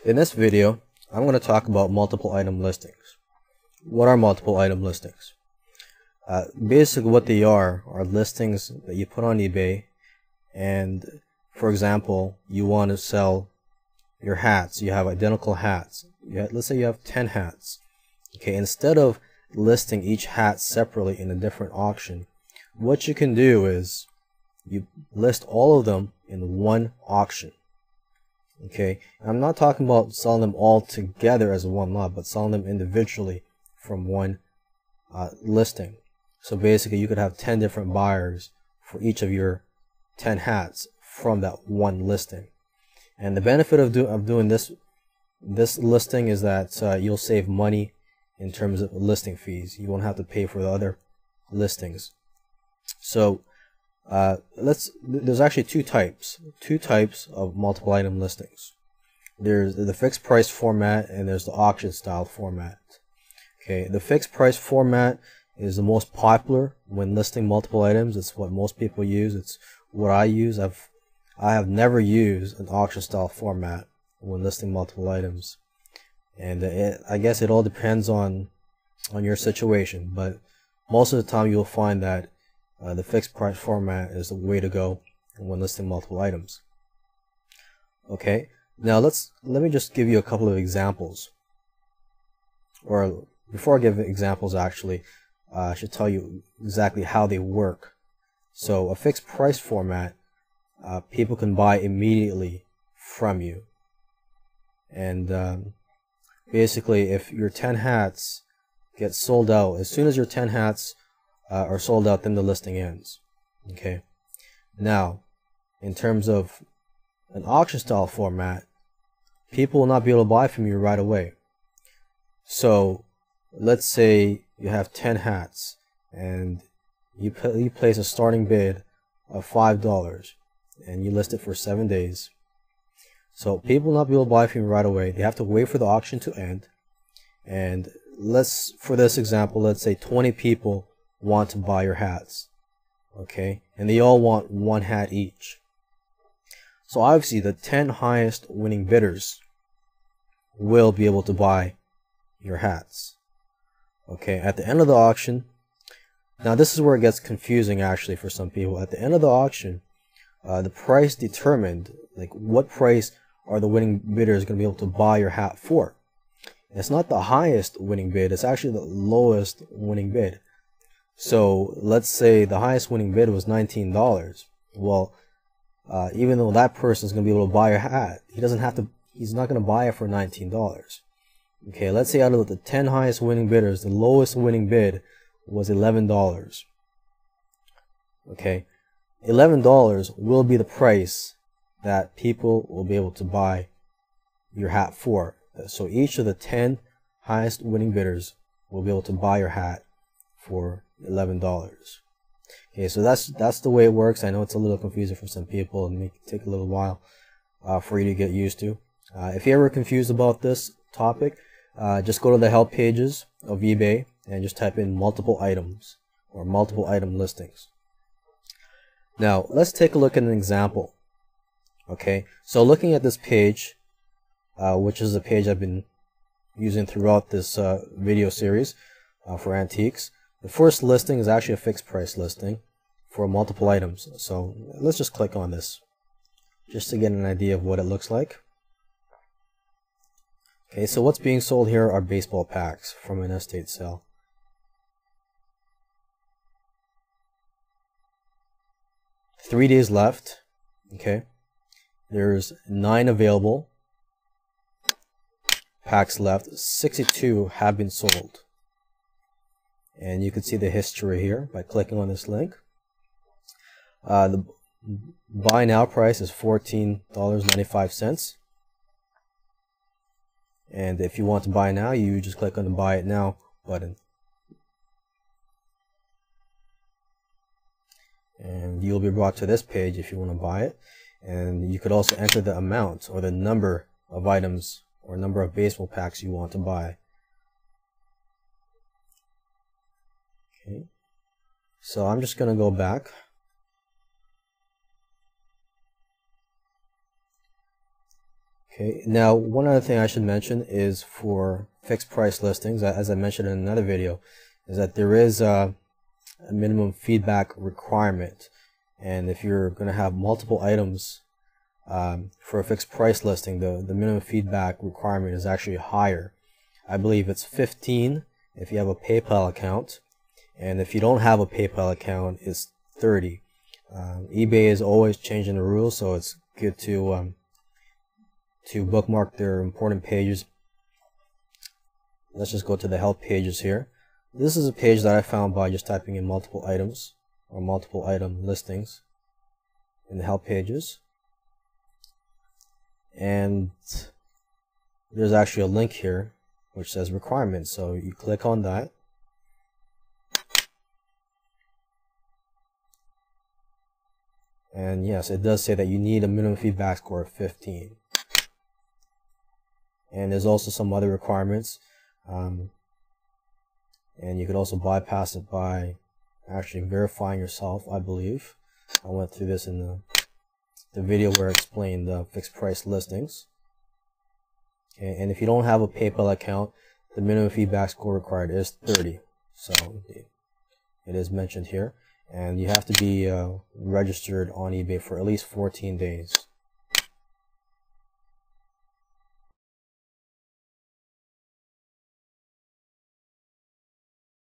In this video, I'm going to talk about multiple item listings. What are multiple item listings? Basically what they are listings that you put on eBay, and for example, you want to sell your hats. You have identical hats. Let's say you have 10 hats. Okay, instead of listing each hat separately in a different auction, what you can do is you list all of them in one auction. Okay, I'm not talking about selling them all together as one lot, but selling them individually from one listing. So basically you could have 10 different buyers for each of your 10 hats from that one listing. And the benefit of doing this listing is that you'll save money in terms of listing fees. You won't have to pay for the other listings. So there's actually two types of multiple item listings. There's the fixed price format and there's the auction style format. Okay, the fixed price format is the most popular when listing multiple items. It's what most people use. It's what I use. I have never used an auction style format when listing multiple items, and I guess it all depends on your situation, but most of the time you'll find that the fixed price format is the way to go when listing multiple items. Okay, now let me just give you a couple of examples, or before I give examples, actually I should tell you exactly how they work. So a fixed price format, people can buy immediately from you, and basically if your 10 hats get sold out, as soon as your 10 hats are sold out, then the listing ends. Okay, now in terms of an auction style format, people will not be able to buy from you right away. So let's say you have 10 hats and you place a starting bid of $5 and you list it for 7 days. So people will not be able to buy from you right away. They have to wait for the auction to end. And for this example, let's say 20 people want to buy your hats. Okay, and they all want one hat each. So obviously the 10 highest winning bidders will be able to buy your hats. Okay, at the end of the auction, now this is where it gets confusing actually for some people. At the end of the auction, the price determined, like what price are the winning bidders going to be able to buy your hat for. It's not the highest winning bid, it's actually the lowest winning bid. So let's say the highest winning bid was $19. Well, even though that person is going to be able to buy your hat, he's not going to buy it for $19. Okay, let's say out of the 10 highest winning bidders, the lowest winning bid was $11. Okay, $11 will be the price that people will be able to buy your hat for. So each of the 10 highest winning bidders will be able to buy your hat for $11. Okay, so that's the way it works. I know it's a little confusing for some people and may take a little while for you to get used to. If you're ever confused about this topic, just go to the help pages of eBay and just type in multiple items or multiple item listings. Now let's take a look at an example. Okay, so looking at this page, which is a page I've been using throughout this video series for antiques, the first listing is actually a fixed price listing for multiple items. So let's just click on this just to get an idea of what it looks like. Okay, so what's being sold here are baseball packs from an estate sale. Three days left. Okay, there's 9 available packs left. 62 have been sold. And you can see the history here by clicking on this link. The buy now price is $14.95. And if you want to buy now, you just click on the buy it now button. And you'll be brought to this page if you want to buy it. And you could also enter the amount or the number of items or number of baseball packs you want to buy. Okay, so I'm just going to go back. Okay, now one other thing I should mention is for fixed price listings, as I mentioned in another video, is that there is a minimum feedback requirement. And if you're going to have multiple items for a fixed price listing, the minimum feedback requirement is actually higher. I believe it's 15 if you have a PayPal account, and if you don't have a PayPal account, it's 30. eBay is always changing the rules, so it's good to bookmark their important pages. Let's just go to the help pages here. This is a page that I found by just typing in multiple items or multiple item listings in the help pages. And there's actually a link here which says requirements. So you click on that. And yes, it does say that you need a minimum feedback score of 15. And there's also some other requirements. And you could also bypass it by actually verifying yourself, I believe. I went through this in the video where I explained the fixed price listings. Okay, and if you don't have a PayPal account, the minimum feedback score required is 30. So it is mentioned here. And you have to be registered on eBay for at least 14 days.